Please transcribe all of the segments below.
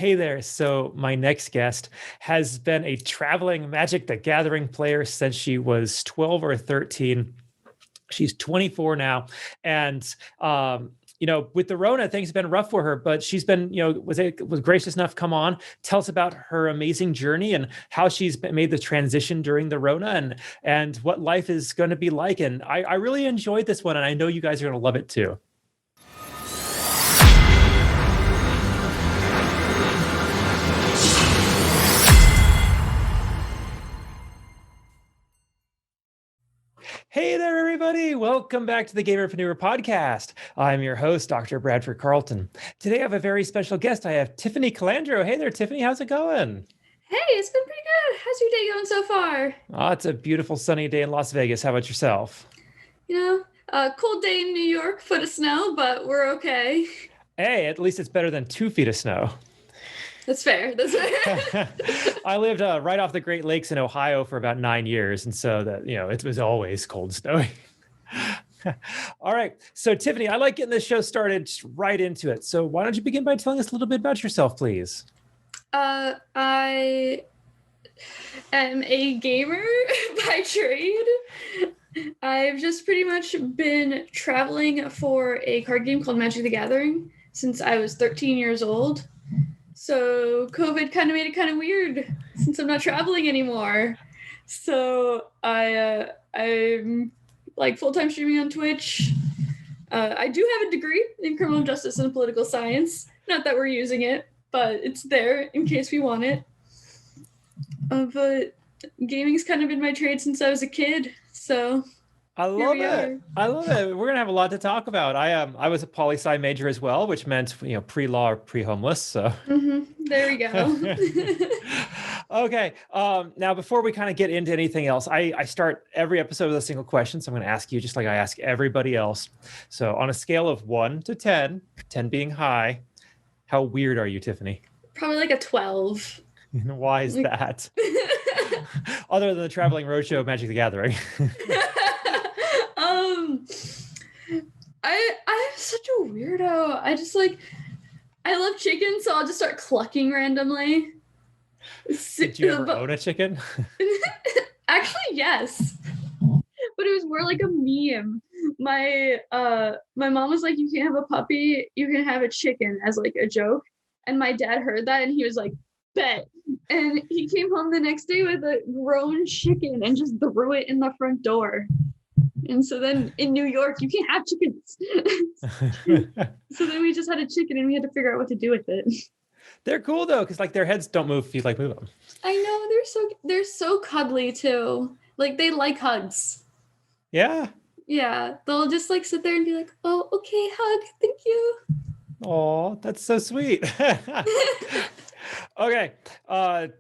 Hey there. So, my next guest has been a traveling Magic the Gathering player since she was 12 or 13. She's 24 now. And, with the Rona, things have been rough for her, but she's been, was gracious enough to come on, tell us about her amazing journey and how she's made the transition during the Rona and what life is going to be like. And I really enjoyed this one. And I know you guys are going to love it too. Hey there, everybody. Welcome back to the Gamerpreneur podcast. I'm your host, Dr. Bradford Carlton. Today, I have a very special guest. I have Tiffany Calandro. Hey there, Tiffany. How's it going? Hey, it's been pretty good. How's your day going so far? Oh, it's a beautiful sunny day in Las Vegas. How about yourself? Cold day in New York, foot of snow, but we're okay. Hey, at least it's better than 2 feet of snow. That's fair. I lived right off the Great Lakes in Ohio for about 9 years. And so it was always cold and snowy. All right. So Tiffany, I like getting this show started right into it. So why don't you begin by telling us a little bit about yourself, please? I am a gamer by trade. I've just pretty much been traveling for a card game called Magic the Gathering since I was 13 years old. So COVID kind of made it kind of weird since I'm not traveling anymore. So I'm like full-time streaming on Twitch. I do have a degree in criminal justice and political science. Not that we're using it, but it's there in case we want it. But gaming's kind of been my trade since I was a kid. So I love it. I love it. We're gonna have a lot to talk about. I was a poli-sci major as well, which meant pre-law or pre-homeless. So there we go. Okay. Now before we kind of get into anything else, I start every episode with a single question. So I'm going to ask you just like I ask everybody else. So on a scale of 1 to 10, 10 being high, how weird are you, Tiffany? Probably like a 12. Why is that? Other than the traveling roadshow Magic the Gathering. I'm such a weirdo. I love chicken, so I'll just start clucking randomly. Did you ever own a chicken? Actually, yes. But it was more like a meme. My mom was like, you can't have a puppy, you can have a chicken, as like a joke. And my dad heard that and he was like, bet. And he came home the next day with a grown chicken and just threw it in the front door. And so then in New York, you can't have chickens. So then we just had a chicken and we had to figure out what to do with it. They're cool though, because like their heads don't move if you like move them. I know, they're so cuddly too. Like they like hugs. Yeah. Yeah. They'll just like sit there and be like, oh, okay, hug. Thank you. Oh, that's so sweet. Okay.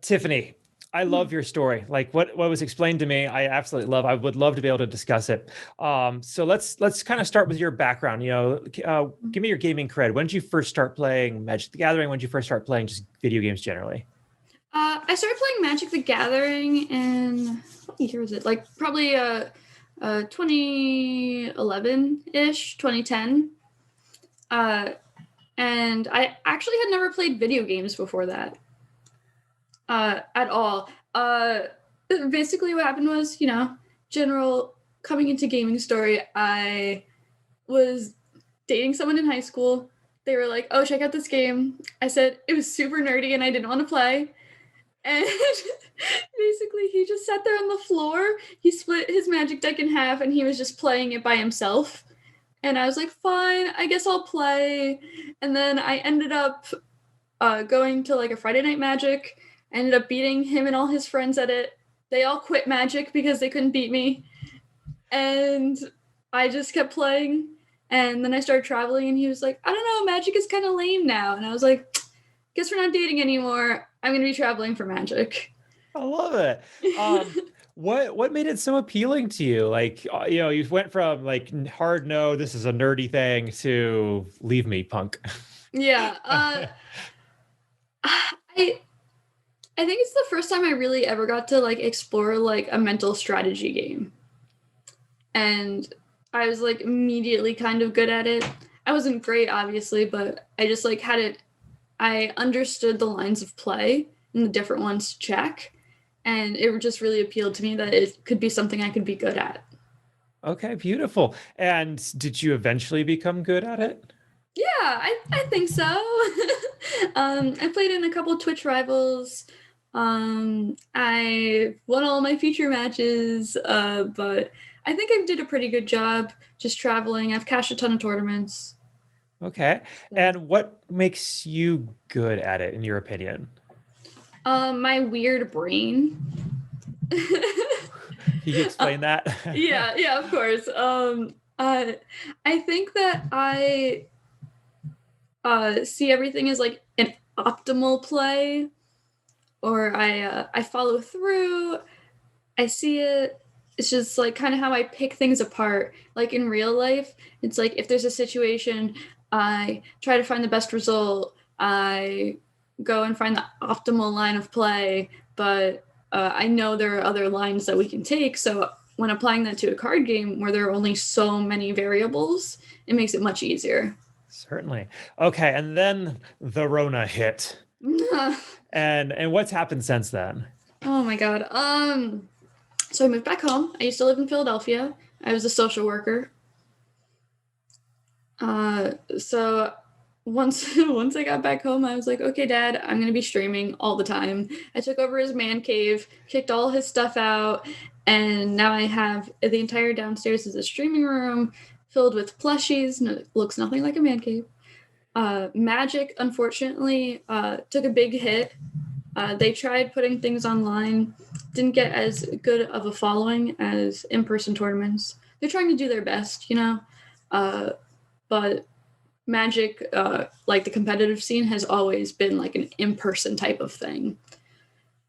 Tiffany, I love your story. Like what was explained to me, I absolutely love. I would love to be able to discuss it. So let's kind of start with your background. Give me your gaming cred. When did you first start playing Magic the Gathering? When did you first start playing just video games generally? I started playing Magic the Gathering in, what year was it? Like probably 2011-ish, 2010. And I actually had never played video games before that. At all. Basically what happened was, general coming into gaming story, I was dating someone in high school. They were like, oh, check out this game. I said it was super nerdy and I didn't want to play. And basically he just sat there on the floor. He split his Magic deck in half and he was just playing it by himself. And I was like, fine, I guess I'll play. And then I ended up going to like a Friday Night Magic. I ended up beating him and all his friends at it. They all quit Magic because they couldn't beat me. And I just kept playing. And then I started traveling and he was like, I don't know, Magic is kind of lame now. And I was like, guess we're not dating anymore. I'm going to be traveling for Magic. I love it. What made it so appealing to you? Like, you went from like hard no, this is a nerdy thing to leave me, punk. Yeah. I think it's the first time I really ever got to like explore like a mental strategy game. And I was like immediately kind of good at it. I wasn't great, obviously, but I just like had it I understood the lines of play and the different ones to check. And it just really appealed to me that it could be something I could be good at. Okay, beautiful. And did you eventually become good at it? Yeah, I think so. I played in a couple Twitch rivals. I won all my feature matches, but I think I did a pretty good job just traveling. I've cashed a ton of tournaments. Okay. And what makes you good at it, in your opinion? My weird brain. Can you explain that? Yeah, of course. I think that I see everything as like an optimal play, or I follow through. I see it. It's just like kind of how I pick things apart. Like in real life, it's like if there's a situation, I try to find the best result. I go and find the optimal line of play, but I know there are other lines that we can take. So when applying that to a card game where there are only so many variables, it makes it much easier. Certainly. Okay, and then the RONA hit. And what's happened since then? Oh my god. So I moved back home. I used to live in Philadelphia. I was a social worker. So once I got back home, I was like, okay, Dad, I'm gonna be streaming all the time. I took over his man cave, kicked all his stuff out, and now I have the entire downstairs is a streaming room filled with plushies. No, it looks nothing like a man cave. Magic, unfortunately, took a big hit. They tried putting things online, didn't get as good of a following as in-person tournaments. They're trying to do their best, but Magic, like the competitive scene, has always been like an in-person type of thing.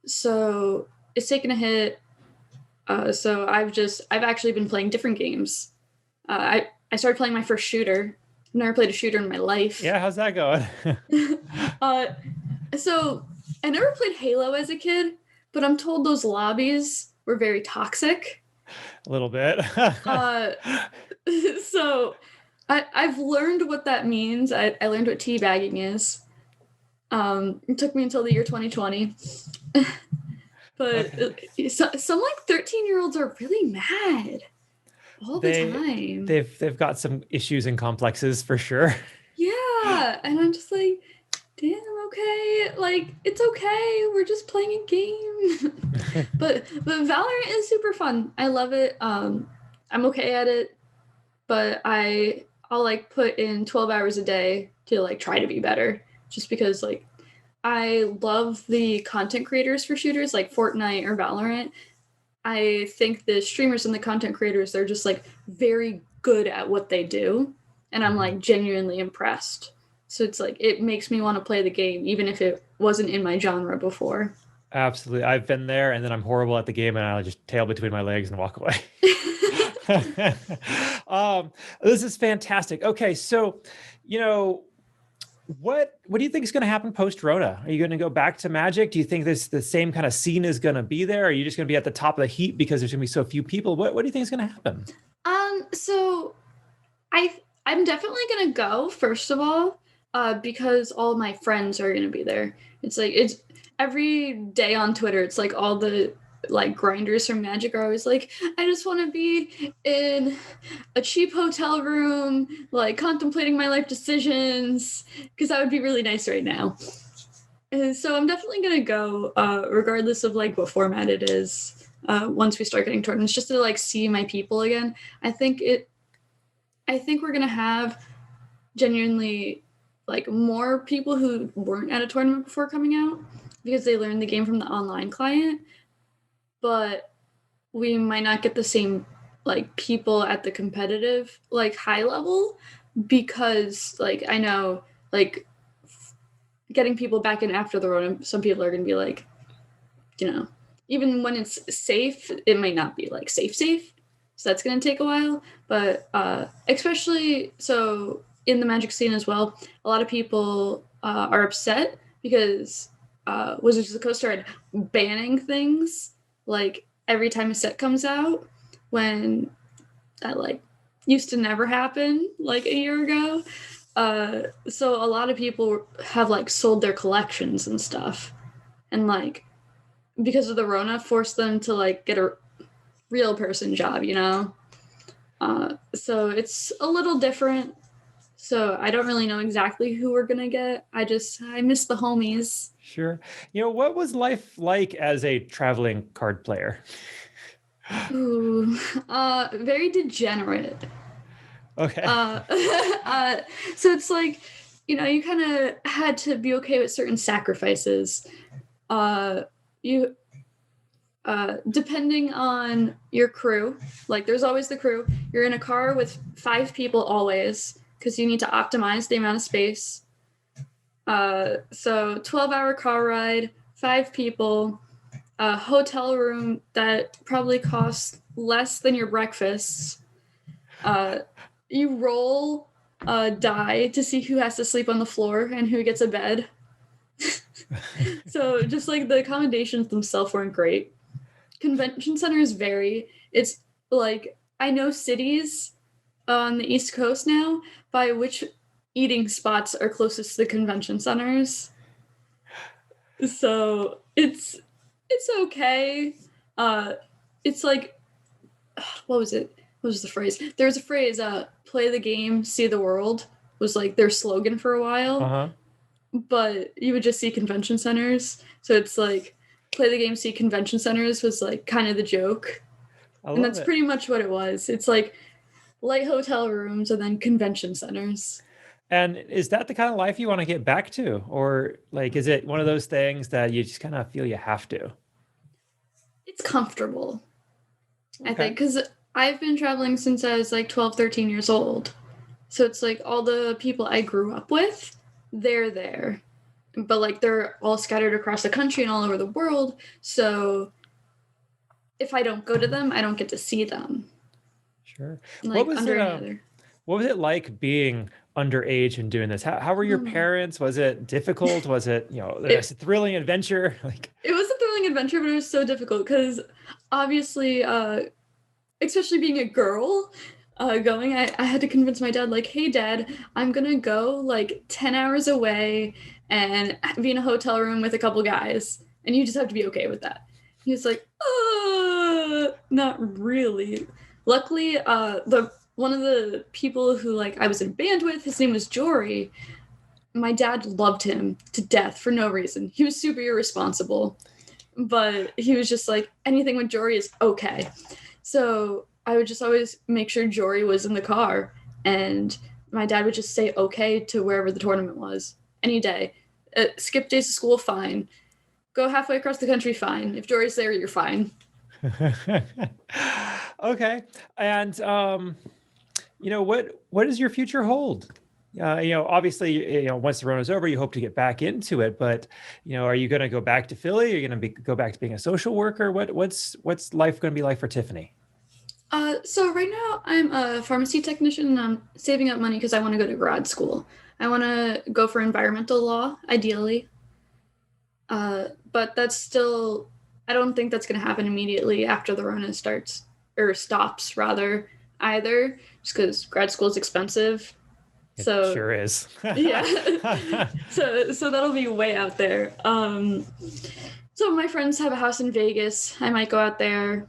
So it's taken a hit. So I've actually been playing different games. I started playing my first shooter. I've never played a shooter in my life. Yeah, how's that going? So I never played Halo as a kid, but I'm told those lobbies were very toxic. A little bit. So I've learned what that means. I learned what teabagging is. It took me until the year 2020. But Okay. some like 13-year-olds are really mad all the time. They've got some issues and complexes for sure. Yeah, and I'm just like, damn, okay, like it's okay. We're just playing a game. but Valorant is super fun. I love it. I'm okay at it, but I'll like put in 12 hours a day to like try to be better, just because like I love the content creators for shooters like Fortnite or Valorant. I think the streamers and the content creators, they're just like very good at what they do. And I'm like genuinely impressed. So it's like, it makes me want to play the game, even if it wasn't in my genre before. Absolutely. I've been there and then I'm horrible at the game and I'll just tail between my legs and walk away. This is fantastic. Okay. So, what do you think is going to happen post Rona? Are you going to go back to Magic? Do you think the same kind of scene is going to be there? Are you just going to be at the top of the heap because there's going to be so few people? What do you think is going to happen? So I'm definitely going to go, first of all, because all my friends are going to be there. It's every day on Twitter, it's like all the like grinders from Magic are always like, I just want to be in a cheap hotel room, like contemplating my life decisions, because that would be really nice right now. And so I'm definitely going to go, regardless of like what format it is, once we start getting tournaments, just to like see my people again. I think we're going to have genuinely like more people who weren't at a tournament before coming out because they learned the game from the online client, but we might not get the same like people at the competitive like high level, because like I know like getting people back in after the Rona, some people are going to be like, even when it's safe, it might not be like safe. So that's going to take a while, but especially so in the Magic scene as well, a lot of people are upset because Wizards of the Coast started banning things like every time a set comes out, when that like used to never happen like a year ago. So a lot of people have like sold their collections and stuff, and like because of the Rona, forced them to like get a real person job, you know. So it's a little different. So I don't really know exactly who we're gonna get. I miss the homies. Sure. What was life like as a traveling card player? Ooh, very degenerate. Okay. So it's like, you kind of had to be okay with certain sacrifices. You depending on your crew, like there's always the crew. You're in a car with 5 people always because you need to optimize the amount of space. So 12-hour car ride, 5 people, a hotel room that probably costs less than your breakfast. You roll a die to see who has to sleep on the floor and who gets a bed. So just like the accommodations themselves weren't great. Convention centers vary. It's like I know cities on the East Coast now by which eating spots are closest to the convention centers. So it's okay. It's like what was it? What was the phrase? There was a phrase, play the game, see the world was like their slogan for a while. Uh-huh. But you would just see convention centers. So it's like play the game, see convention centers was like kind of the joke. And that's pretty much what it was. It's like light hotel rooms and then convention centers. And is that the kind of life you want to get back to? Or like, is it one of those things that you just kind of feel you have to? It's comfortable, Okay. I think, because I've been traveling since I was like 12, 13 years old. So it's like all the people I grew up with, they're there. But like they're all scattered across the country and all over the world. So if I don't go to them, I don't get to see them. Sure. Like What was it like being underage and doing this? How were your parents? Was it difficult? Was it, a thrilling adventure? Like it was a thrilling adventure, but it was so difficult because obviously, especially being a girl, going, I had to convince my dad, like, hey, Dad, I'm going to go like 10 hours away and be in a hotel room with a couple guys. And you just have to be okay with that. He was like, not really. Luckily, one of the people who like I was in a band with, his name was Jory. My dad loved him to death for no reason. He was super irresponsible, but he was just like, anything with Jory is okay. So I would just always make sure Jory was in the car, and my dad would just say okay to wherever the tournament was any day. Skip days of school, fine. Go halfway across the country, fine. If Jory's there, you're fine. Okay. And, what does your future hold? Obviously, once the Rona's over, you hope to get back into it, but, are you going to go back to Philly? Are you going to go back to being a social worker? What's life going to be like for Tiffany? So right now I'm a pharmacy technician and I'm saving up money because I want to go to grad school. I want to go for environmental law, ideally. But that's still, I don't think that's going to happen immediately after the Rona starts, or stops rather, either, just because grad school is expensive. It so sure is. Yeah. So that'll be way out there. So my friends have a house in Vegas. I might go out there.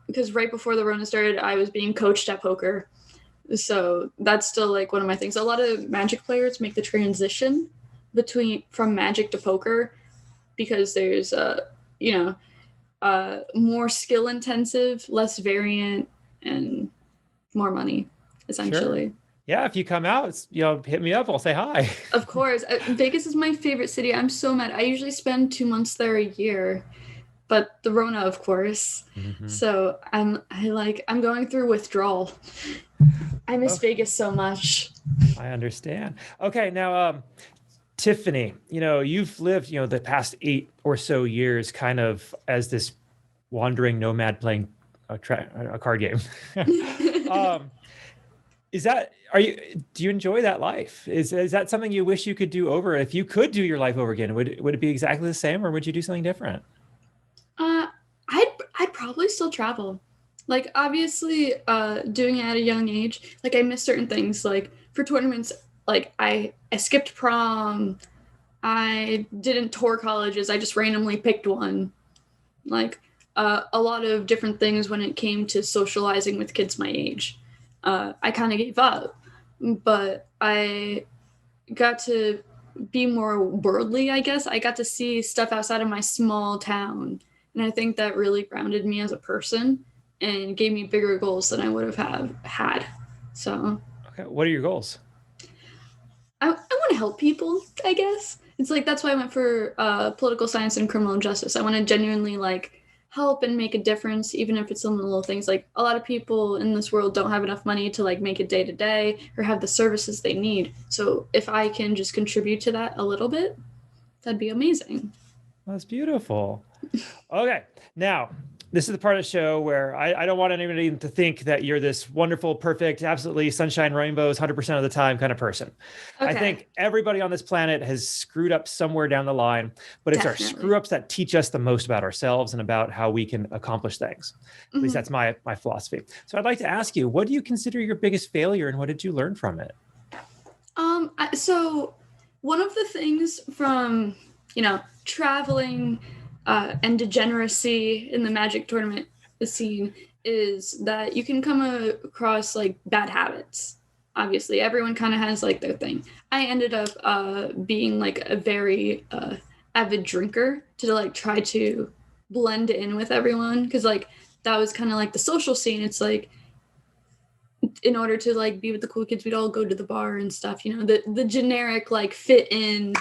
Because right before the Rona started, I was being coached at poker. So that's still like one of my things. A lot of Magic players make the transition from Magic to poker because there's more skill intensive, less variant, and more money, essentially. Sure. Yeah, if you come out, hit me up. I'll say hi. Of course. Vegas is my favorite city. I'm so mad. I usually spend 2 months there a year. But the Rona, of course. Mm-hmm. So I'm going through withdrawal. I miss Vegas so much. I understand. Okay, now Tiffany, you've lived, the past 8 or so years kind of as this wandering nomad playing a card game. Do you enjoy that life? Is that something you wish you could do over? If you could do your life over again, would it be exactly the same, or would you do something different? I'd probably still travel. Like obviously, doing it at a young age, like I miss certain things. Like for tournaments, like I skipped prom. I didn't tour colleges. I just randomly picked one. Like a lot of different things when it came to socializing with kids my age. I kind of gave up, but I got to be more worldly, I guess. I got to see stuff outside of my small town. And I think that really grounded me as a person and gave me bigger goals than I would have had. So, okay, what are your goals? I want to help people, I guess. It's like that's why I went for political science and criminal justice. I want to genuinely like help and make a difference, even if it's in the little things. Like a lot of people in this world don't have enough money to like make it day to day or have the services they need. So if I can just contribute to that a little bit, that'd be amazing. That's beautiful. Okay, now this is the part of the show where I don't want anybody to think that you're this wonderful, perfect, absolutely sunshine, rainbows, 100% of the time kind of person. Okay. I think everybody on this planet has screwed up somewhere down the line, but it's our screw ups that teach us the most about ourselves and about how we can accomplish things. At least that's my philosophy. So I'd like to ask you, what do you consider your biggest failure and what did you learn from it? So one of the things from, traveling and degeneracy in the Magic tournament scene is that you can come across like bad habits. Obviously, everyone kind of has like their thing. I ended up being like a very avid drinker to like try to blend in with everyone because like that was kind of like the social scene. It's like in order to like be with the cool kids, we'd all go to the bar and stuff. The generic like fit in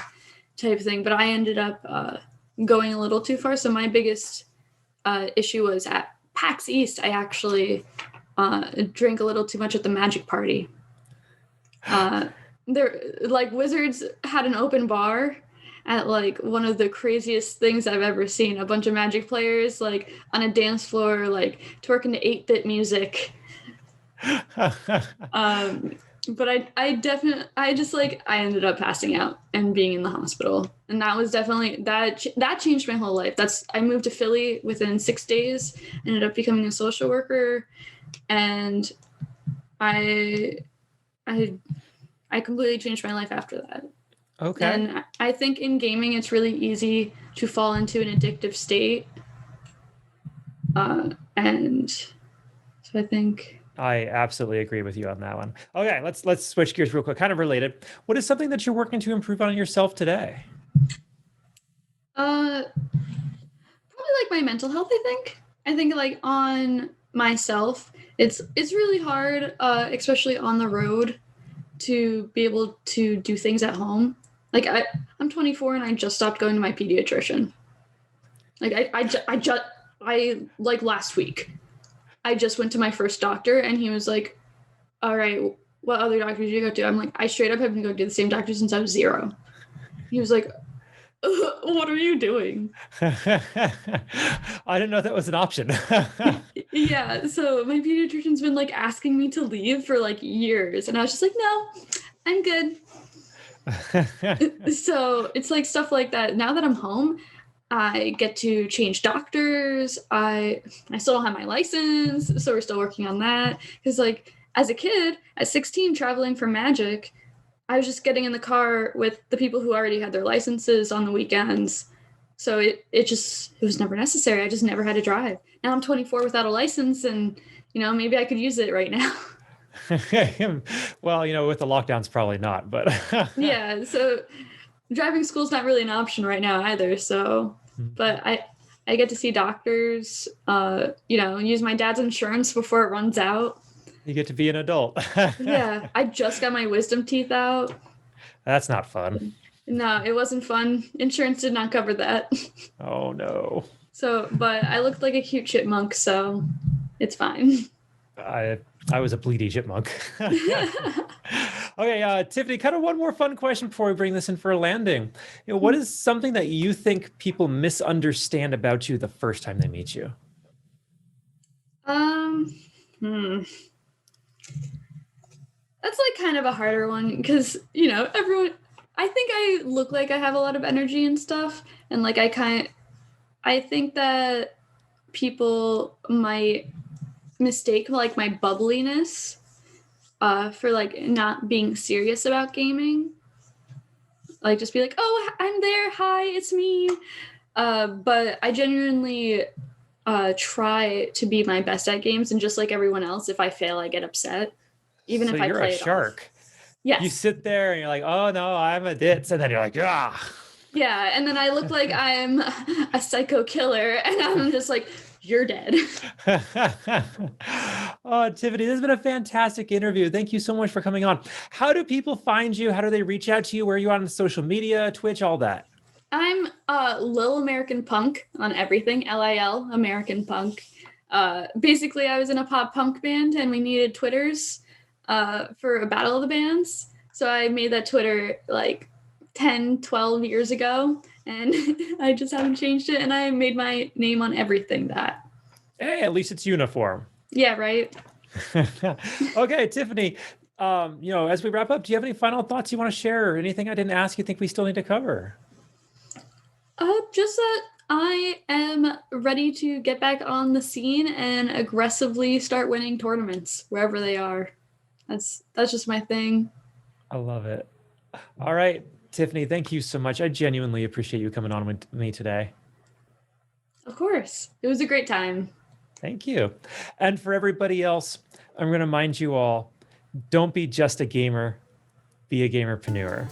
type thing. But I ended up going a little too far. So my biggest issue was at PAX East. I actually drank a little too much at the Magic party. There, like Wizards had an open bar at like one of the craziest things I've ever seen. A bunch of Magic players like on a dance floor, like twerking to 8-bit music. But I ended up passing out and being in the hospital, and that was definitely that changed my whole life. I moved to Philly within 6 days, ended up becoming a social worker, and I completely changed my life after that. Okay. And I think in gaming it's really easy to fall into an addictive state, and so I think I absolutely agree with you on that one. Okay, let's switch gears real quick. Kind of related. What is something that you're working to improve on yourself today? Probably like my mental health, I think like on myself, it's really hard, especially on the road, to be able to do things at home. Like I'm 24 and I just stopped going to my pediatrician. Like I like last week, I just went to my first doctor and he was like, all right, what other doctors do you go to? I'm like, I straight up have been going to the same doctor since I was 0. He was like, what are you doing? I didn't know that was an option. Yeah, so my pediatrician's been like asking me to leave for like years. And I was just like, no, I'm good. So it's like stuff like that. Now that I'm home, I get to change doctors. I still don't have my license, so we're still working on that. Because like as a kid, at 16, traveling for Magic, I was just getting in the car with the people who already had their licenses on the weekends. So it was never necessary. I just never had to drive. Now I'm 24 without a license, and maybe I could use it right now. Well, with the lockdowns, probably not, but yeah. So driving school's not really an option right now either. So, but I get to see doctors, use my dad's insurance before it runs out. You get to be an adult. Yeah. I just got my wisdom teeth out. That's not fun. No, it wasn't fun. Insurance did not cover that. Oh no. So, but I looked like a cute chipmunk, so it's fine. I was a bleedy chipmunk. Okay, Tiffany, kind of one more fun question before we bring this in for a landing. What is something that you think people misunderstand about you the first time they meet you? That's like kind of a harder one because, everyone, I think I look like I have a lot of energy and stuff. And like, I think that people might mistake like my bubbliness for like not being serious about gaming. Like just be like, oh, I'm there. Hi, it's me. But I genuinely try to be my best at games, and just like everyone else, if I fail, I get upset, even So if I you're a play it off. shark. You Yes. sit there and you're like, oh no, I'm a ditz. And then you're like, ah. Yeah, and then I look like I'm a psycho killer, and I'm just like, you're dead. Oh, Tiffany, this has been a fantastic interview. Thank you so much for coming on. How do people find you? How do they reach out to you? Where are you on social media, Twitch, all that? I'm LilAmericanPunk on everything, LIL American Punk. Basically, I was in a pop punk band, and we needed Twitters for a battle of the bands. So I made that Twitter like 10, 12 years ago, and I just haven't changed it, and I made my name on everything that. Hey, at least it's uniform. Yeah, right? Okay, Tiffany, as we wrap up, do you have any final thoughts you want to share or anything I didn't ask you think we still need to cover? Just that I am ready to get back on the scene and aggressively start winning tournaments wherever they are. That's just my thing. I love it. All right, Tiffany, thank you so much. I genuinely appreciate you coming on with me today. Of course. It was a great time. Thank you. And for everybody else, I'm going to remind you all, don't be just a gamer, be a gamerpreneur.